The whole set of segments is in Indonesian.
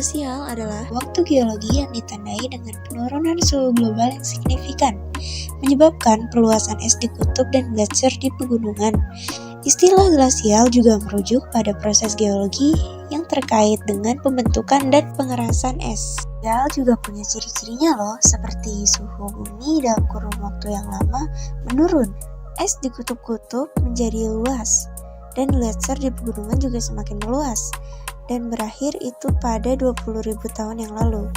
glasial adalah waktu geologi yang ditandai dengan penurunan suhu global yang signifikan, menyebabkan perluasan es di kutub dan gletser di pegunungan. Istilah glasial juga merujuk pada proses geologi yang terkait dengan pembentukan dan pengerasan es. Glasial juga punya ciri-cirinya loh, seperti suhu bumi dalam kurun waktu yang lama menurun. Es di kutub-kutub menjadi luas, dan gletser di pegunungan juga semakin meluas, dan berakhir itu pada 20.000 tahun yang lalu.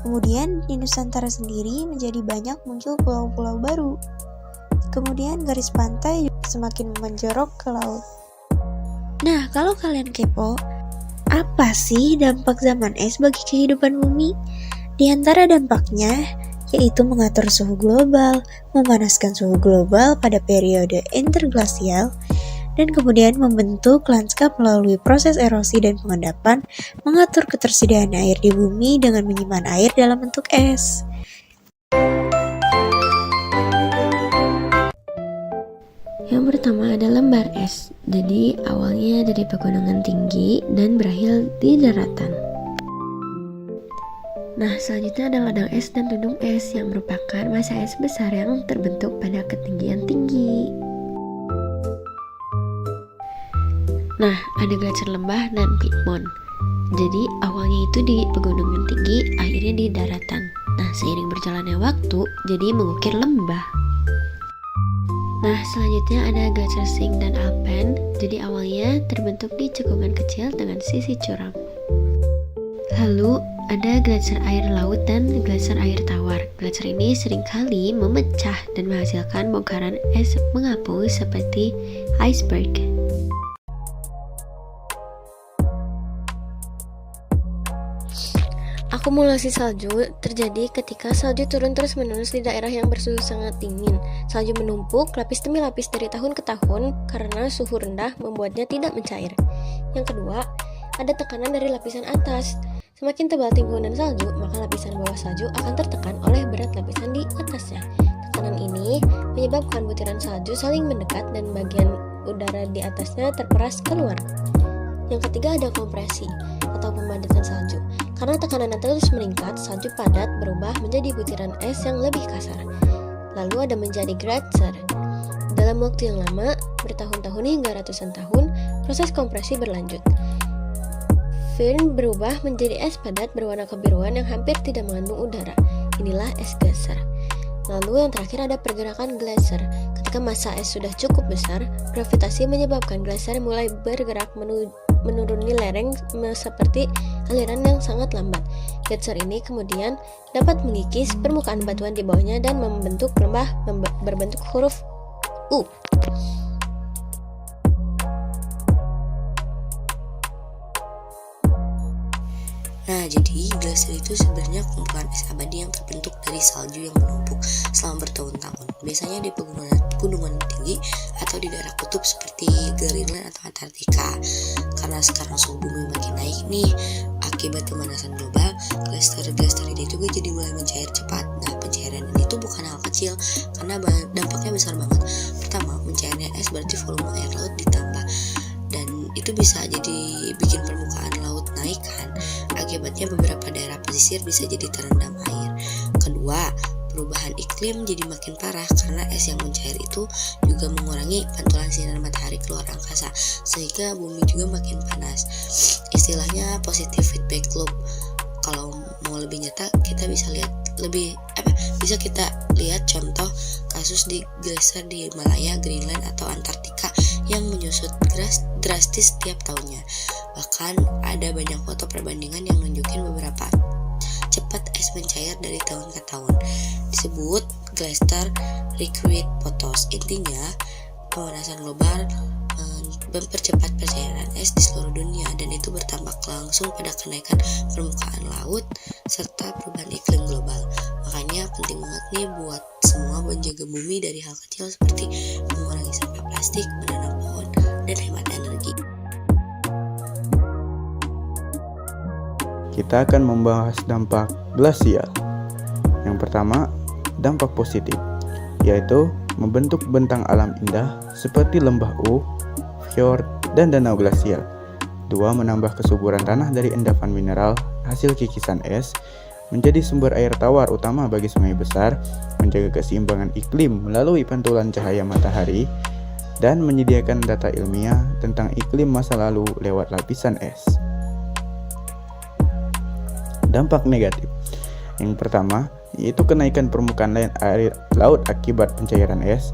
Kemudian di Nusantara sendiri menjadi banyak muncul pulau-pulau baru. Kemudian garis pantai juga semakin menjorok ke laut. Nah, kalau kalian kepo, apa sih dampak zaman es bagi kehidupan bumi? Di antara dampaknya, yaitu mengatur suhu global, memanaskan suhu global pada periode interglasial, dan kemudian membentuk lanskap melalui proses erosi dan pengendapan, mengatur ketersediaan air di bumi dengan menyimpan air dalam bentuk es. Yang pertama ada lembar es. Jadi awalnya dari pegunungan tinggi dan berakhir di daratan. Nah, selanjutnya ada ladang es dan tudung es yang merupakan massa es besar yang terbentuk pada ketinggian tinggi. Nah, ada gletser lembah dan Piedmont. Jadi awalnya itu di pegunungan tinggi, akhirnya di daratan. Nah, seiring berjalannya waktu, jadi mengukir lembah. Nah, selanjutnya ada gletser Sink dan Alpen. Jadi awalnya terbentuk di cekungan kecil dengan sisi curam. Lalu ada gletser air laut dan gletser air tawar. Gletser ini seringkali memecah dan menghasilkan bongkahan es mengapung seperti iceberg. Akumulasi salju terjadi ketika salju turun terus-menerus di daerah yang bersuhu sangat dingin. Salju menumpuk lapis demi lapis dari tahun ke tahun karena suhu rendah membuatnya tidak mencair. Yang kedua, ada tekanan dari lapisan atas. Semakin tebal timbunan salju, maka lapisan bawah salju akan tertekan oleh berat lapisan di atasnya. Tekanan ini menyebabkan butiran salju saling mendekat dan bagian udara di atasnya terperas keluar. Yang ketiga ada kompresi atau pemadatan salju. Karena tekanan terus meningkat, salju padat berubah menjadi butiran es yang lebih kasar. Lalu ada menjadi gletser. Dalam waktu yang lama, bertahun-tahun hingga ratusan tahun, proses kompresi berlanjut. Firn berubah menjadi es padat berwarna kebiruan yang hampir tidak mengandung udara. Inilah es gletser. Lalu yang terakhir ada pergerakan gletser. Ketika massa es sudah cukup besar, gravitasi menyebabkan gletser mulai bergerak menuruni lereng seperti aliran yang sangat lambat. Gletser ini kemudian dapat mengikis permukaan batuan di bawahnya dan membentuk lembah berbentuk huruf U. Nah, jadi gletser itu sebenarnya kumpulan es abadi yang terbentuk dari salju yang menumpuk selama bertahun-tahun. Biasanya di pegunungan tinggi atau di daerah kutub seperti Greenland atau Antartika. Karena sekarang suhu bumi makin naik nih, akibat pemanasan global, gletser ini juga jadi mulai mencair cepat. Nah, pencairan ini tuh bukan hal kecil karena dampaknya besar banget. Pertama, mencairnya es berarti volume air laut ditambah, dan itu bisa jadi bikin permukaan laut naik kan. Akibatnya beberapa daerah pesisir bisa jadi terendam air. Kedua, perubahan iklim jadi makin parah karena es yang mencair itu juga mengurangi pantulan sinar matahari keluar angkasa, sehingga bumi juga makin panas. Istilahnya positive feedback loop. Kalau mau lebih nyata, kita bisa lihat contoh kasus di gletser di Himalaya, Greenland atau Antartika yang menyusut drastis setiap tahunnya. Bahkan ada banyak foto perbandingan yang menunjukkan beberapa cepat es mencair dari tahun ke tahun. Disebut gletser recurrent photos. Intinya, pemanasan global mempercepat pencairan es di seluruh dunia, dan itu berdampak langsung pada kenaikan permukaan laut serta perubahan iklim global. Makanya penting banget nih buat semua menjaga bumi dari hal kecil seperti mengurangi sampah plastik, menanam pohon, dan hemat energi. Kita akan membahas dampak glasial. Yang pertama, dampak positif, yaitu membentuk bentang alam indah seperti lembah U, fjord, dan danau glasial. 2. Menambah kesuburan tanah dari endapan mineral hasil kikisan es, menjadi sumber air tawar utama bagi sungai besar, menjaga keseimbangan iklim melalui pantulan cahaya matahari, dan menyediakan data ilmiah tentang iklim masa lalu lewat lapisan es. Dampak negatif. Yang pertama, yaitu kenaikan permukaan air laut akibat pencairan es,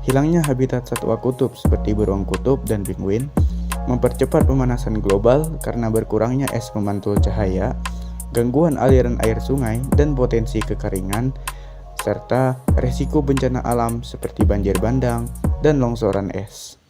hilangnya habitat satwa kutub seperti beruang kutub dan penguin, mempercepat pemanasan global karena berkurangnya es pemantul cahaya, gangguan aliran air sungai dan potensi kekeringan, serta resiko bencana alam seperti banjir bandang dan longsoran es.